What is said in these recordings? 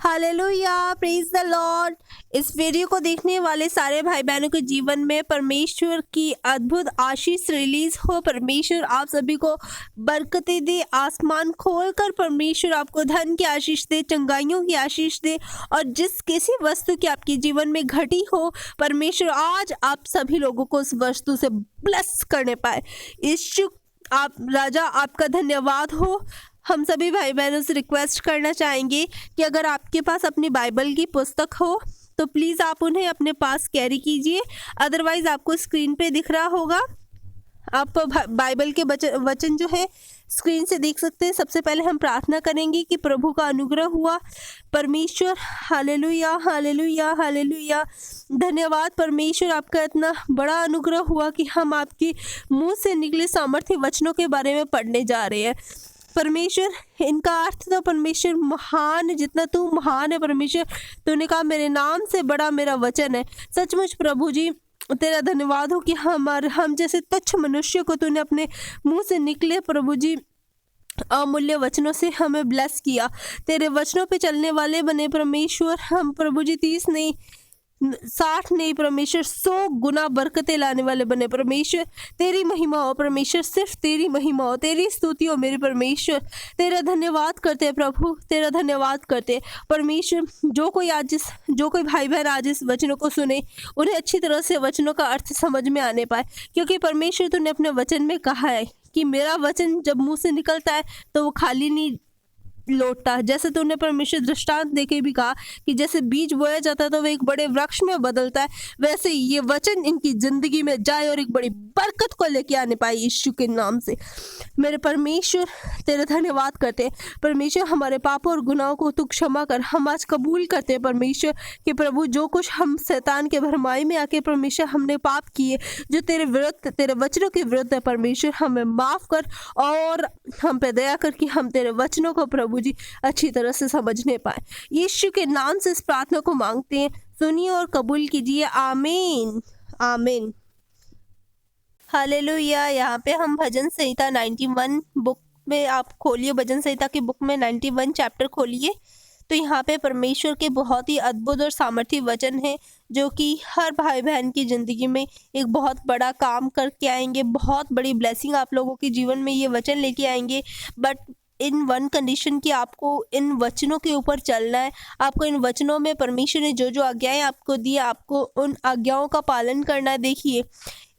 Hallelujah, praise the Lord. इस video को देखने वाले सारे भाई बहनों के जीवन में परमेश्वर की अद्भुत आशीष रिलीज हो। परमेश्वर आप सभी को बरकतें दे, आसमान खोलकर परमेश्वर आपको धन की आशीष दे, चंगाइयों की आशीष दे, और जिस किसी वस्तु की आपके जीवन में घटी हो, परमेश्वर आज आप सभी लोगों को उस वस्तु से ब्लेस करने पाए। यीशु आप राजा, आपका धन्यवाद हो। हम सभी भाई बहनों से रिक्वेस्ट करना चाहेंगे कि अगर आपके पास अपनी बाइबल की पुस्तक हो तो प्लीज़ आप उन्हें अपने पास कैरी कीजिए। अदरवाइज़ आपको स्क्रीन पे दिख रहा होगा, आप बाइबल के वचन जो है स्क्रीन से देख सकते हैं। सबसे पहले हम प्रार्थना करेंगे कि प्रभु का अनुग्रह हुआ। परमेश्वर हालेलुया हालेलुया हालेलुया, धन्यवाद परमेश्वर, आपका इतना बड़ा अनुग्रह हुआ कि हम आपके मुंह से निकले सामर्थ्य वचनों के बारे में पढ़ने जा रहे हैं। परमेश्वर, इनका अर्थ तो परमेश्वर महान, जितना तू महान है परमेश्वर, तूने कहा मेरे नाम से बड़ा मेरा वचन है। सचमुच प्रभु जी तेरा धन्यवाद हो कि हम जैसे तुच्छ मनुष्य को तूने अपने मुंह से निकले प्रभु जी अमूल्य वचनों से हमें ब्लेस किया। तेरे वचनों पे चलने वाले बने परमेश्वर। हम प्रभु जी 30 नहीं 60 नहीं परमेश्वर 100 गुना बरकतें लाने वाले बने परमेश्वर। तेरी महिमा हो परमेश्वर, सिर्फ तेरी महिमा हो, तेरी स्तुति हो मेरे परमेश्वर। तेरा धन्यवाद करते हैं प्रभु, तेरा धन्यवाद करते हैं परमेश्वर। जो कोई भाई बहन आज इस वचनों को सुने, उन्हें अच्छी तरह से वचनों का अर्थ समझ में आने पाए, क्योंकि परमेश्वर तूने अपने वचन में कहा है कि मेरा वचन जब मुंह से निकलता है तो वो खाली नहीं लौटता। जैसे तूने परमेश्वर दृष्टांत देके भी कहा कि जैसे बीज बोया जाता है तो वह एक बड़े वृक्ष में बदलता है, वैसे ये वचन इनकी जिंदगी में जाए और एक बड़ी बरकत को लेके आने पाए यीशु के नाम से। मेरे परमेश्वर तेरे धन्यवाद करते हैं परमेश्वर। हमारे पापों और गुनाहों को तू क्षमा कर। हम आज कबूल करते हैं परमेश्वर कि प्रभु जो कुछ हम शैतान के भरमाई में आके परमेश्वर हमने पाप किए, जो तेरे विरुद्ध, तेरे वचनों के विरुद्ध है परमेश्वर, हमें माफ कर और हम पे दया कर कि हम तेरे वचनों को प्रभु जी अच्छी तरह से समझने पाए। यीशु के नाम से इस प्रार्थना को मांगते हैं, सुनिए और कबूल कीजिए। आमीन आमीन हालेलुया। यहाँ पे हम भजन संहिता 91 बुक में, आप खोलिए भजन संहिता की बुक में 91 चैप्टर खोलिए, तो यहाँ पे परमेश्वर के बहुत ही अद्भुत और सामर्थ्य वचन है जो कि हर भाई बहन की ज़िंदगी में एक बहुत बड़ा काम करके आएंगे, बहुत बड़ी ब्लेसिंग आप लोगों के जीवन में ये वचन लेके आएंगे। बट इन वन कंडीशन कि आपको इन वचनों के ऊपर चलना है। आपको इन वचनों में परमेश्वर ने जो जो आज्ञाएं आपको दी, आपको उन आज्ञाओं का पालन करना है। देखिए,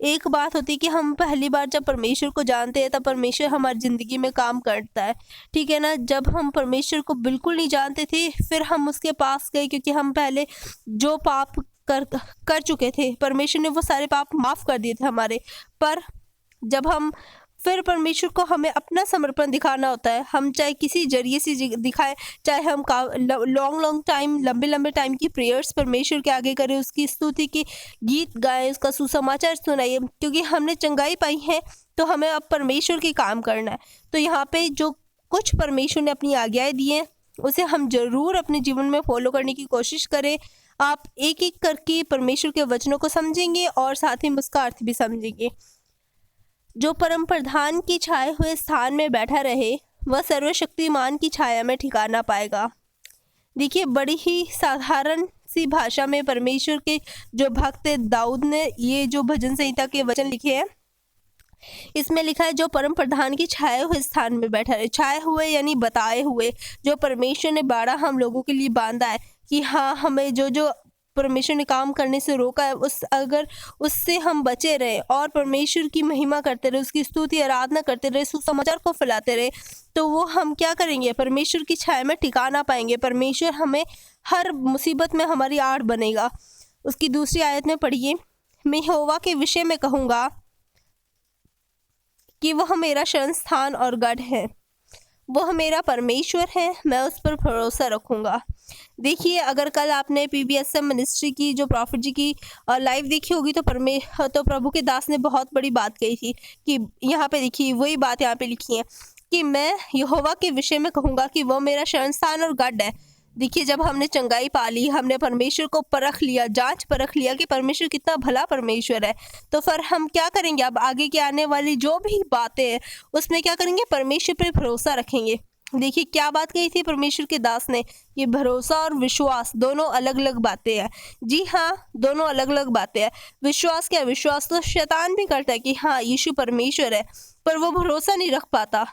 एक बात होती है कि हम पहली बार जब परमेश्वर को जानते हैं तब परमेश्वर हमारी ज़िंदगी में काम करता है, ठीक है ना। जब हम परमेश्वर को बिल्कुल नहीं जानते थे, फिर हम उसके पास गए क्योंकि हम पहले जो पाप कर चुके थे, परमेश्वर ने वो सारे पाप माफ़ कर दिए थे हमारे। पर जब हम फिर परमेश्वर को हमें अपना समर्पण दिखाना होता है, हम चाहे किसी जरिए से दिखाएं, चाहे हम लॉन्ग टाइम, लंबे टाइम की प्रेयर्स परमेश्वर के आगे करें, उसकी स्तुति के गीत गाएं, उसका सुसमाचार सुनाइए, क्योंकि हमने चंगाई पाई है तो हमें अब परमेश्वर के काम करना है। तो यहाँ पे जो कुछ परमेश्वर ने अपनी आज्ञाएं दी हैं उसे हम जरूर अपने जीवन में फॉलो करने की कोशिश करें। आप एक एक करके परमेश्वर के वचनों को समझेंगे और साथ ही उसका अर्थ भी समझेंगे। जो परम प्रधान की छाए हुए स्थान में बैठा रहे, वह सर्वशक्तिमान की छाया में ठिकाना पाएगा। देखिए, बड़ी ही साधारण सी भाषा में परमेश्वर के जो भक्त दाऊद ने ये जो भजन संहिता के वचन लिखे हैं, इसमें लिखा है जो परम प्रधान की छाए हुए स्थान में बैठा रहे। छाए हुए यानी बताए हुए, जो परमेश्वर ने बाड़ा हम लोगों के लिए बांधा है कि हाँ, हमें जो जो परमेश्वर ने काम करने से रोका है अगर उससे हम बचे रहे और परमेश्वर की महिमा करते रहे, उसकी स्तुति आराधना करते रहे, सुसमाचार को फैलाते रहे, तो वो हम क्या करेंगे, परमेश्वर की छाया में ठिकाना पाएंगे। परमेश्वर हमें हर मुसीबत में हमारी आड़ बनेगा। उसकी दूसरी आयत में पढ़िए, मैं यहोवा के विषय में कहूँगा कि वह मेरा शरण स्थान और गढ़ है, वह मेरा परमेश्वर है, मैं उस पर भरोसा रखूँगा। देखिए, अगर कल आपने PBSM मिनिस्ट्री की जो प्रॉफिट जी की लाइव देखी होगी तो प्रभु के दास ने बहुत बड़ी बात कही थी कि यहाँ पे देखिए वही बात यहाँ पे लिखी है कि मैं यहोवा के विषय में कहूँगा कि वह मेरा शरण स्थान और गढ़ है। देखिए, जब हमने चंगाई पा ली, हमने परमेश्वर को परख लिया, जांच परख लिया कि परमेश्वर कितना भला परमेश्वर है, तो फिर हम क्या करेंगे, अब आगे की आने वाली जो भी बातें हैं उसमें क्या करेंगे, परमेश्वर पर भरोसा रखेंगे। देखिए क्या बात कही थी परमेश्वर के दास ने, ये भरोसा और विश्वास दोनों अलग अलग बातें हैं। जी हाँ, दोनों अलग अलग बातें हैं। विश्वास क्या है? विश्वास तो शैतान भी करता है कि हाँ यीशु परमेश्वर है, पर वो भरोसा नहीं रख पाता।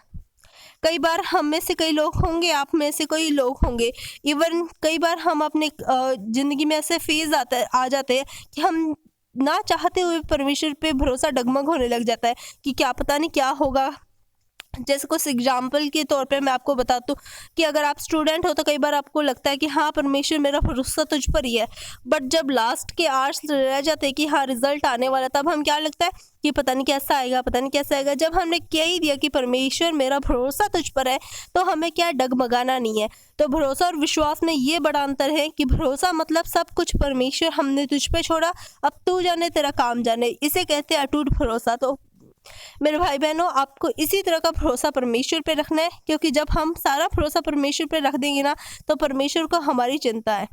कई बार हम में से कई लोग होंगे, आप में से कई लोग होंगे, इवन कई बार हम अपने ज़िंदगी में ऐसे फेज आ जाते हैं कि हम ना चाहते हुए परमेश्वर पे भरोसा डगमग होने लग जाता है कि क्या पता नहीं क्या होगा। जैसे कुछ एग्जाम्पल के तौर पे मैं आपको बता दूँ कि अगर आप स्टूडेंट हो तो कई बार आपको लगता है कि हाँ परमेश्वर मेरा भरोसा तुझ पर ही है, बट जब लास्ट के आवर्स रह जाते हैं कि हाँ रिजल्ट आने वाला, तब हम क्या लगता है कि पता नहीं कैसा आएगा, पता नहीं कैसा आएगा। जब हमने कह ही दिया कि परमेश्वर मेरा भरोसा तुझ पर है, तो हमें क्या डगमगाना नहीं है। तो भरोसा और विश्वास में ये बड़ा अंतर है कि भरोसा मतलब सब कुछ परमेश्वर हमने तुझ पे छोड़ा, अब तू जाने तेरा काम जाने, इसे कहते हैं अटूट भरोसा। तो मेरे भाई बहनों, आपको इसी तरह का भरोसा परमेश्वर पे रखना है, क्योंकि जब हम सारा भरोसा परमेश्वर पे रख देंगे ना, तो परमेश्वर को हमारी चिंता है।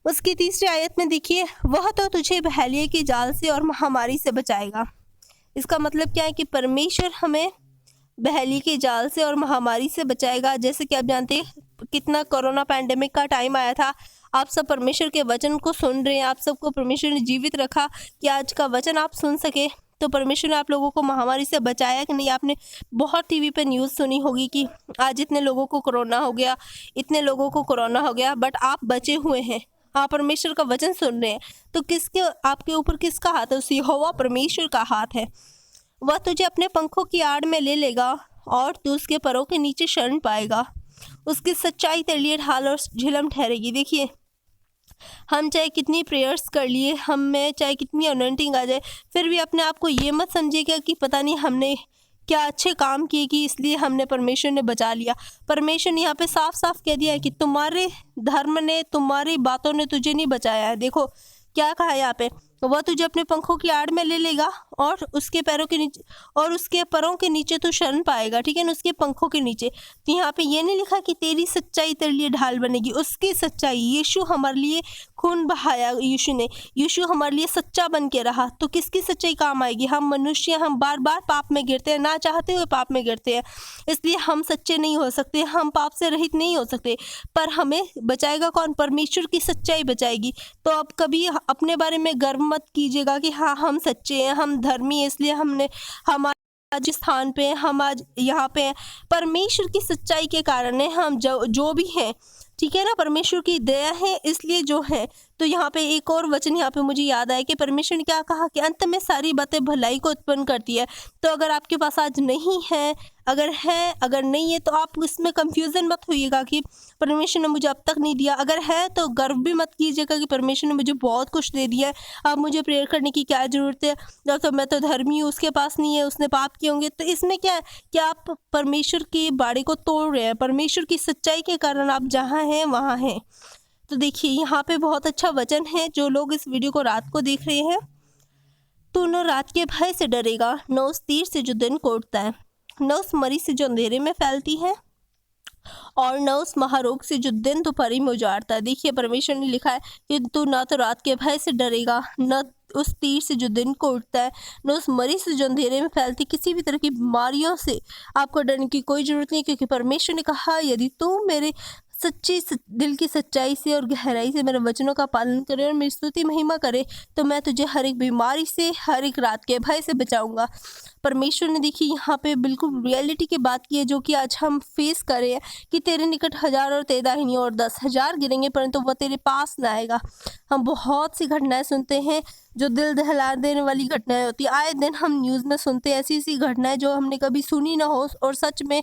उसकी तीसरी आयत में देखिए, वह तो तुझे बहेलिये की जाल से और महामारी से बचाएगा। इसका मतलब क्या है कि परमेश्वर हमें बहेलिये की जाल से और महामारी से बचाएगा। जैसे कि आप जानते हैं कितना कोरोना पैंडेमिक का टाइम आया था, आप सब परमेश्वर के वचन को सुन रहे हैं, आप सबको परमेश्वर ने जीवित रखा कि आज का वचन आप सुन सके। तो परमेश्वर ने आप लोगों को महामारी से बचाया कि नहीं? आपने बहुत टीवी पे न्यूज़ सुनी होगी कि आज इतने लोगों को कोरोना हो गया, इतने लोगों को कोरोना हो गया, बट आप बचे हुए हैं, आप परमेश्वर का वचन सुन रहे हैं। तो किसके आपके ऊपर किसका हाथ है? उस यहोवा परमेश्वर का हाथ है। वह तुझे अपने पंखों की आड़ में ले लेगा और तू उसके परों के नीचे शरण पाएगा। उसकी सच्चाई तेरे लिए ढाल और झिलम ठहरेगी। देखिए, हम चाहे कितनी प्रेयर्स कर लिए, हम में चाहे कितनी अनॉइंटिंग आ जाए, फिर भी अपने आप को ये मत समझिएगा कि पता नहीं हमने क्या अच्छे काम किए कि इसलिए हमने परमेश्वर ने बचा लिया। परमेश्वर ने यहाँ पे साफ साफ कह दिया है कि तुम्हारे धर्म ने, तुम्हारी बातों ने तुझे नहीं बचाया है। देखो क्या कहा है यहाँ पे, वह तुझे अपने पंखों की आड़ में ले लेगा और उसके पैरों के नीचे और उसके पैरों के नीचे तू शरण पाएगा। ठीक है ना, उसके पंखों के नीचे। तो यहाँ पे ये नहीं लिखा कि तेरी सच्चाई तेरे लिए ढाल बनेगी, उसकी सच्चाई, यीशु हमारे लिए खून बहाया, यीशु हमारे लिए सच्चा बन के रहा, तो किसकी सच्चाई काम आएगी? हम मनुष्य, हम बार बार पाप में गिरते हैं, ना चाहते हुए पाप में गिरते हैं, इसलिए हम सच्चे नहीं हो सकते, हम पाप से रहित नहीं हो सकते। पर हमें बचाएगा कौन? परमेश्वर की सच्चाई बचाएगी। तो अब कभी अपने बारे में गर्व मत कीजिएगा कि हाँ हम सच्चे हैं, हम धर्मी हैं, इसलिए हम आज स्थान पे हैं, हम आज यहाँ पे हैं। परमेश्वर की सच्चाई के कारण है हम जो भी हैं। ठीक है ना, परमेश्वर की दया है इसलिए जो है। तो यहाँ पे एक और वचन यहाँ पे मुझे याद आया कि परमेश्वर ने क्या कहा कि अंत में सारी बातें भलाई को उत्पन्न करती है। तो अगर आपके पास आज नहीं है, अगर है, अगर नहीं है, तो आप इसमें कंफ्यूजन मत होइएगा कि परमेश्वर ने मुझे अब तक नहीं दिया। अगर है तो गर्व भी मत कीजिएगा कि परमेश्वर ने मुझे बहुत कुछ दे दिया है, अब मुझे प्रेयर करने की क्या ज़रूरत है, तो मैं तो धर्मी हूँ, उसके पास नहीं है, उसने पाप किए होंगे। तो इसमें क्या है कि आप परमेश्वर की बाड़ी को तोड़ रहे हैं। परमेश्वर की सच्चाई के कारण आप जहाँ हैं वहाँ हैं। तो देखिए यहाँ पे बहुत अच्छा वचन है। जो लोग इस वीडियो को रात को देख रहे हैं, तो न रात के भय से डरेगा, न उस तीर से जो दिन कोड़ता है, न उस मरी से जो अंधेरे में फैलती है, और न उस महारोग से जो दिन दोपहरी में उजाड़ता है। देखिए परमेश्वर ने लिखा है कि तू ना तो रात के भय से डरेगा, न उस तीर से जो दिन को उठता है, न उस मरी से जो अंधेरे में फैलती। किसी भी तरह की बीमारियों से आपको डरने की कोई ज़रूरत नहीं, क्योंकि परमेश्वर ने कहा यदि तू मेरे दिल की सच्चाई से और गहराई से मेरे वचनों का पालन करे और मेरी स्तुति महिमा करे, तो मैं तुझे हर एक बीमारी से, हर एक रात के भय से बचाऊंगा। परमेश्वर ने देखिए यहाँ पे बिल्कुल रियलिटी की बात की है, जो कि आज हम फेस कर रहे हैं कि तेरे निकट 1000 और तेरे दाहिनी ओर 10,000 गिरेंगे, परंतु वह तेरे पास ना आएगा। हम बहुत सी घटनाएं सुनते हैं जो दिल दहला देने वाली घटनाएं होती है। आए दिन हम न्यूज़ में सुनते हैं ऐसी ऐसी घटनाएं जो हमने कभी सुनी ना हो, और सच में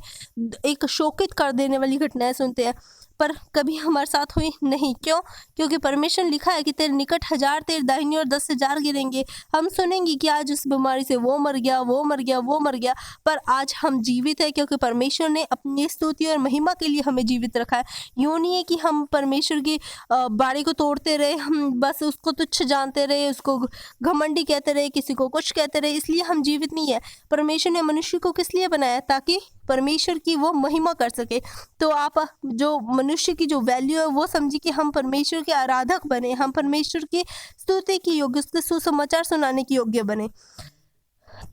एक शोकित कर देने वाली घटनाएं सुनते हैं, पर कभी हमारे साथ हुई नहीं। क्यों? क्योंकि परमेश्वर ने लिखा है कि तेरे निकट 1000, तेरे दाहिनी ओर 10,000 गिरेंगे। हम सुनेंगे कि आज उस बीमारी से वो मर गया, वो मर गया, वो मर गया, पर आज हम जीवित है क्योंकि परमेश्वर ने अपनी स्तुति और महिमा के लिए हमें जीवित रखा है। यूँ नहीं है कि हम परमेश्वर की बाड़ी को तोड़ते रहे, हम बस उसको तुच्छ जानते रहे, उसको घमंडी कहते रहे, किसी को कुछ कहते रहे, इसलिए हम जीवित नहीं है। परमेश्वर ने मनुष्य को किस लिए बनाया? ताकि परमेश्वर की वो महिमा कर सके। तो आप जो मनुष्य की जो वैल्यू है वो समझिए कि हम परमेश्वर के आराधक बने, हम परमेश्वर की स्तुति की योग्य, उसके सुसमाचार सुनाने की योग्य बने।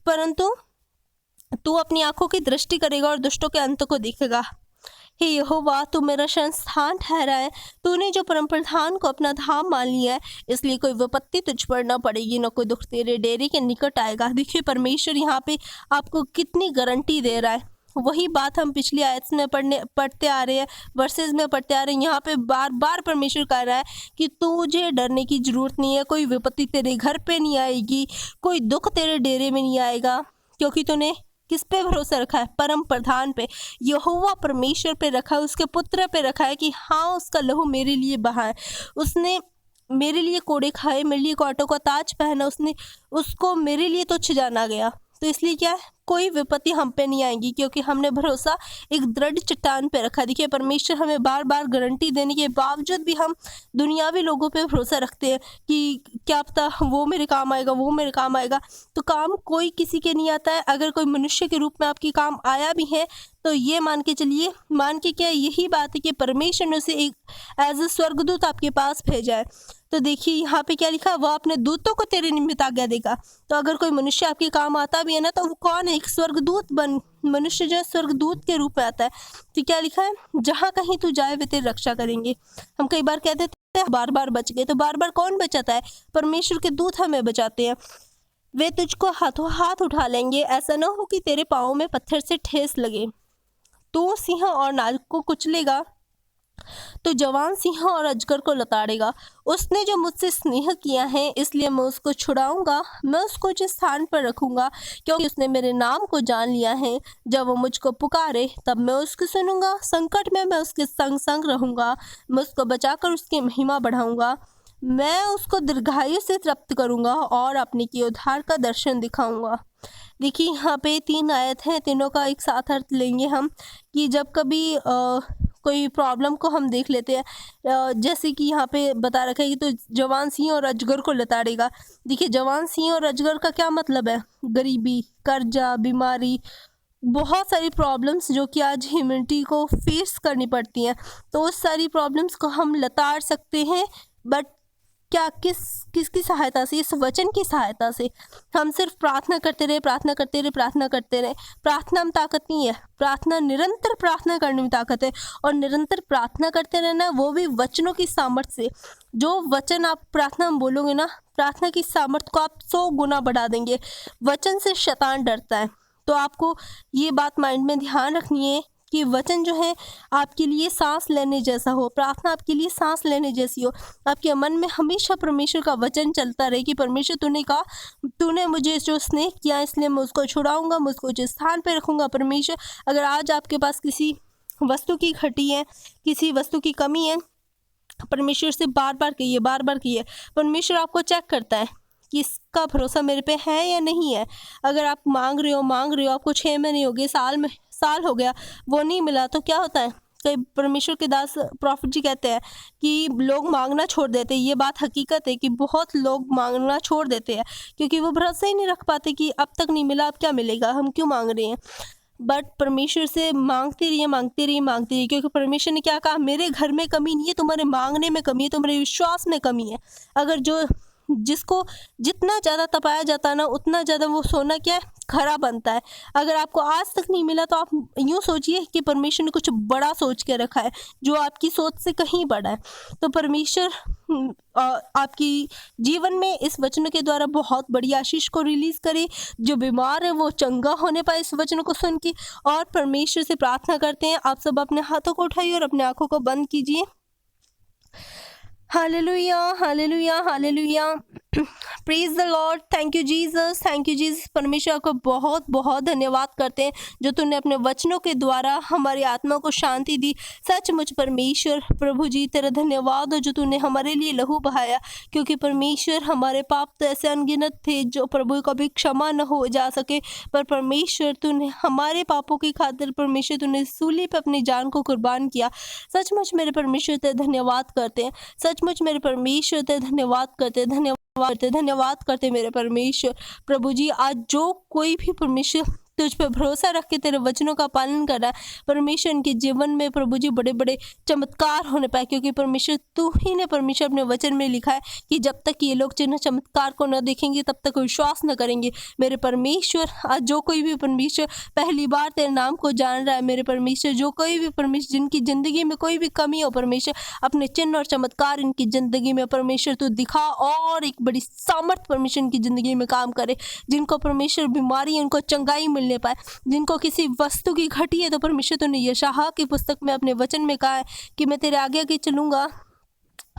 परंतु तू अपनी आंखों की दृष्टि करेगा और दुष्टों के अंत को देखेगा। हे यहोवा, तू मेरा शरणस्थान ठहरा है। तूने जो परम प्रधान को अपना धाम मान लिया है, इसलिए कोई विपत्ति तुझ पर न पड़ेगी, न कोई दुख तेरे डेरे के निकट आएगा। देखिए परमेश्वर यहाँ पे आपको कितनी गारंटी दे रहा है। वही बात हम पिछली आयत में पढ़ते आ रहे हैं, वर्सेस में पढ़ते आ रहे हैं। यहाँ पे बार बार परमेश्वर कह रहा है कि तुझे डरने की जरूरत नहीं है, कोई विपत्ति तेरे घर पे नहीं आएगी, कोई दुख तेरे डेरे में नहीं आएगा, क्योंकि तूने किस पे भरोसा रखा है? परम प्रधान पे, यहोवा परमेश्वर पे रखा है, उसके पुत्र पे रखा है कि हाँ, उसका लहू मेरे लिए बहा है, उसने मेरे लिए कोड़े खाए, मेरे लिए कांटों का ताज पहना, उसने उसको मेरे लिए तुच्छ जाना गया। तो इसलिए क्या है, कोई विपत्ति हम पे नहीं आएगी, क्योंकि हमने भरोसा एक दृढ़ चट्टान पे रखा। देखिए परमेश्वर हमें बार बार गारंटी देने के बावजूद भी हम दुनियावी लोगों पे भरोसा रखते हैं कि क्या पता वो मेरे काम आएगा, वो मेरे काम आएगा। तो काम कोई किसी के नहीं आता है। अगर कोई मनुष्य के रूप में आपके काम आया भी है तो ये मान के चलिए, मान के क्या, यही बात है कि परमेश्वर ने उसे एक एज ए स्वर्गदूत आपके पास भेजा है। तो देखिए यहाँ पे क्या लिखा, वह अपने दूतों को तेरे निमित्त आज्ञा देगा। तो अगर कोई मनुष्य आपके काम आता भी है ना, तो वो कौन है? एक स्वर्गदूत मनुष्य जो है स्वर्गदूत के रूप में आता है। तो क्या लिखा है, जहाँ कहीं तू जाए वे तेरी रक्षा करेंगे। हम कई बार कहते थे बार बार बच गए, तो बार बार कौन बचाता है? परमेश्वर के दूत हमें बचाते हैं। वे तुझको हाथों हाथ उठा लेंगे, ऐसा न हो कि तेरे पाँव में पत्थर से ठेस लगे। तू सिंह और नाग को कुचलेगा, तो जवान सिंह और अजगर को लताड़ेगा। उसने जो मुझसे स्नेह किया है, इसलिए मैं उसको छुड़ाऊंगा, मैं उसको जिस स्थान पर रखूंगा, क्योंकि उसने मेरे नाम को जान लिया है। जब वो मुझको पुकारे तब मैं उसको सुनूंगा, संकट में मैं उसके संग संग रहूंगा, मैं उसको बचाकर उसकी महिमा बढ़ाऊंगा। मैं उसको दीर्घायु से तृप्त करूंगा और अपने की उद्धार का दर्शन दिखाऊंगा। देखिए यहाँ पे 3 आयत हैं, तीनों का एक साथ अर्थ लेंगे हम कि जब कभी कोई प्रॉब्लम को हम देख लेते हैं, जैसे कि यहाँ पे बता रखा है कि तो जवान सिंह और अजगर को लताड़ेगा। देखिए जवान सिंह और अजगर का क्या मतलब है? गरीबी, कर्जा, बीमारी, बहुत सारी प्रॉब्लम्स जो कि आज ह्यूमैनिटी को फेस करनी पड़ती हैं। तो उस सारी प्रॉब्लम्स को हम लताड़ सकते हैं, बट क्या किसकी सहायता से? इस वचन की सहायता से। हम सिर्फ प्रार्थना करते रहे, प्रार्थना करते रहे, प्रार्थना करते रहे। प्रार्थना में ताकत नहीं है, प्रार्थना, निरंतर प्रार्थना करने में ताकत है। और निरंतर प्रार्थना करते रहना, वो भी वचनों की सामर्थ्य से। जो वचन आप प्रार्थना में बोलोगे ना, प्रार्थना की सामर्थ्य को आप 100 गुना बढ़ा देंगे। वचन से शैतान डरता है। तो आपको ये बात माइंड में ध्यान रखनी है कि वचन जो है आपके लिए सांस लेने जैसा हो, प्रार्थना आपके लिए सांस लेने जैसी हो। आपके मन में हमेशा परमेश्वर का वचन चलता रहे कि परमेश्वर तूने कहा, तूने मुझे जो स्नेह किया इसलिए मैं उसको छुड़ाऊंगा, मैं उसको जिस स्थान पे रखूंगा। परमेश्वर, अगर आज आपके पास किसी वस्तु की घटी है, किसी वस्तु की कमी है, परमेश्वर से बार बार कहिए, बार बार कहिए। परमेश्वर आपको चेक करता है कि इसका भरोसा मेरे पे है या नहीं है। अगर आप मांग रहे हो, आपको 6 महीने हो गए, साल हो गया, वो नहीं मिला, तो क्या होता है? कई परमेश्वर के दास प्रॉफिट जी कहते हैं कि लोग मांगना छोड़ देते हैं। ये बात हकीकत है कि बहुत लोग मांगना छोड़ देते हैं, क्योंकि वो भरोसा ही नहीं रख पाते कि अब तक नहीं मिला, अब क्या मिलेगा, हम क्यों मांग रहे हैं। बट परमेश्वर से मांगते रहिए, मांगते रहिए, मांगते रहिए, क्योंकि परमेश्वर ने क्या कहा, मेरे घर में कमी नहीं है, तुम्हारे मांगने में कमी है, तुम्हारे विश्वास में कमी है। अगर जिसको जितना ज़्यादा तपाया जाता है ना, उतना ज़्यादा वो सोना क्या है, खरा बनता है। अगर आपको आज तक नहीं मिला तो आप यूँ सोचिए कि परमेश्वर ने कुछ बड़ा सोच के रखा है, जो आपकी सोच से कहीं बड़ा है। तो परमेश्वर आपकी जीवन में इस वचन के द्वारा बहुत बड़ी आशीष को रिलीज करे। जो बीमार है वो चंगा होने पाए इस वचन को सुन के। और परमेश्वर से प्रार्थना करते हैं, आप सब अपने हाथों को उठाइए और अपने आंखों को बंद कीजिए। Hallelujah, hallelujah, hallelujah. Praise the Lord. Thank you Jesus, thank you Jesus. परमेश्वर को बहुत बहुत धन्यवाद करते हैं जो तूने अपने वचनों के द्वारा हमारी आत्मा को शांति दी। सचमुच परमेश्वर प्रभु जी तेरा धन्यवाद हो जो तूने हमारे लिए लहू बहाया, क्योंकि परमेश्वर हमारे पाप तो ऐसे अनगिनत थे जो प्रभु कभी क्षमा न हो जा सके। पर परमेश्वर तूने हमारे पापों की खातिर, परमेश्वर तूने सूली पे अपनी जान को कुर्बान किया। सचमुच मेरे परमेश्वर तेरा धन्यवाद करते हैं, सचमुच मेरे परमेश्वर तेरा धन्यवाद करते, धन्यवाद करते मेरे परमेश्वर प्रभु जी। आज जो कोई भी परमेश्वर तुझ पे भरोसा रख के तेरे वचनों का पालन कर रहा है परमेश्वर, इनके जीवन में प्रभु जी बड़े बड़े चमत्कार होने पाए, क्योंकि परमेश्वर तू ही ने परमेश्वर अपने वचन में लिखा है कि जब तक ये लोग चिन्ह चमत्कार को न देखेंगे तब तक विश्वास न करेंगे। मेरे परमेश्वर, आज जो कोई भी परमेश्वर पहली बार तेरे नाम को जान रहा है, मेरे परमेश्वर जो कोई भी परमेश्वर जिनकी जिंदगी में कोई भी कमी हो परमेश्वर, अपने चिन्ह और चमत्कार इनकी जिंदगी में परमेश्वर तू दिखा और एक बड़ी सामर्थ परमेश्वर इनकी जिंदगी में काम करे। जिनको परमेश्वर बीमारी है उनको चंगाई मिलने पाए, जिनको किसी वस्तु की घटी है तो परमेश्वर तूने यशायाह की पुस्तक में अपने वचन में कहा है कि मैं तेरे आगे आगे चलूंगा।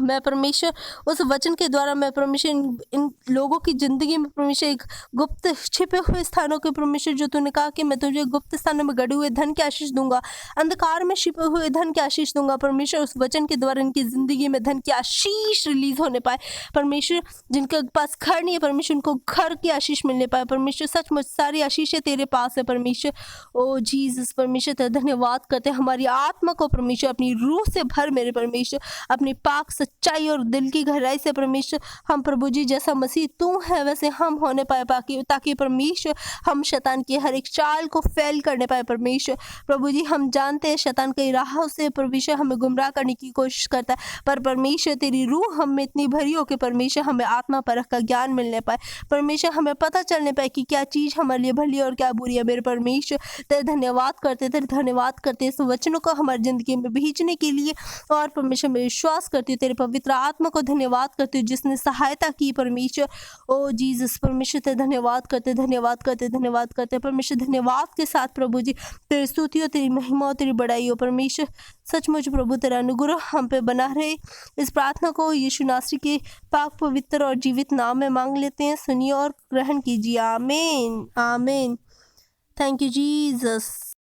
मैं परमेश्वर उस वचन के द्वारा मैं परमेश्वर इन लोगों की ज़िंदगी में परमेश्वर एक गुप्त छिपे हुए स्थानों के परमेश्वर जो तूने कहा कि मैं तुझे गुप्त स्थानों में गड़े हुए धन की आशीष दूंगा, अंधकार में छिपे हुए धन की आशीष दूंगा। परमेश्वर उस वचन के द्वारा इनकी ज़िंदगी में धन की आशीष रिलीज होने पाए। परमेश्वर जिनके पास घर नहीं है परमेश्वर उनको घर की आशीष मिलने पाए। परमेश्वर सचमुच सारी आशीषें तेरे पास है परमेश्वर। ओ जीसस परमेश्वर तेरा धन्यवाद करते हैं। हमारी आत्मा को परमेश्वर अपनी रूह से भर मेरे परमेश्वर, अपनी पाक सच्चाई और दिल की गहराई से परमेश्वर हम प्रभु जी जैसा मसीह तू है वैसे हम होने पाए ताकि परमेश्वर हम शैतान की हर एक चाल को फेल करने पाए। परमेश्वर प्रभु जी हम जानते हैं शैतान कई राहों से परमेश्वर हमें गुमराह करने की कोशिश करता है, पर परमेश्वर तेरी रूह हम में इतनी भरी हो कि परमेश्वर हमें आत्मा परख का ज्ञान मिलने पाए। परमेश्वर हमें पता चलने पाए कि क्या चीज़ हमारे लिए भली और क्या बुरी है। मेरे परमेश्वर तेरे धन्यवाद करते इस वचनों को हमारी ज़िंदगी में भेजने के लिए, और परमेश्वर में विश्वास करती हूँ तेरे पवित्र आत्मा को धन्यवाद करती हूँ जिसने सहायता की परमेश्वर। ओ जीसस परमेश्वर तेरे धन्यवाद करते परमेश्वर। धन्यवाद के साथ प्रभु जी तेरी स्तुति हो, तेरी महिमा हो, तेरी बड़ाई हो परमेश्वर। सचमुच प्रभु तेरा अनुग्रह हम पे बना रहे। इस प्रार्थना को यीशु नासरी के पाक पवित्र और जीवित नाम में मांग लेते हैं। सुनिए और ग्रहण कीजिए। आमीन आमीन। Thank you Jesus.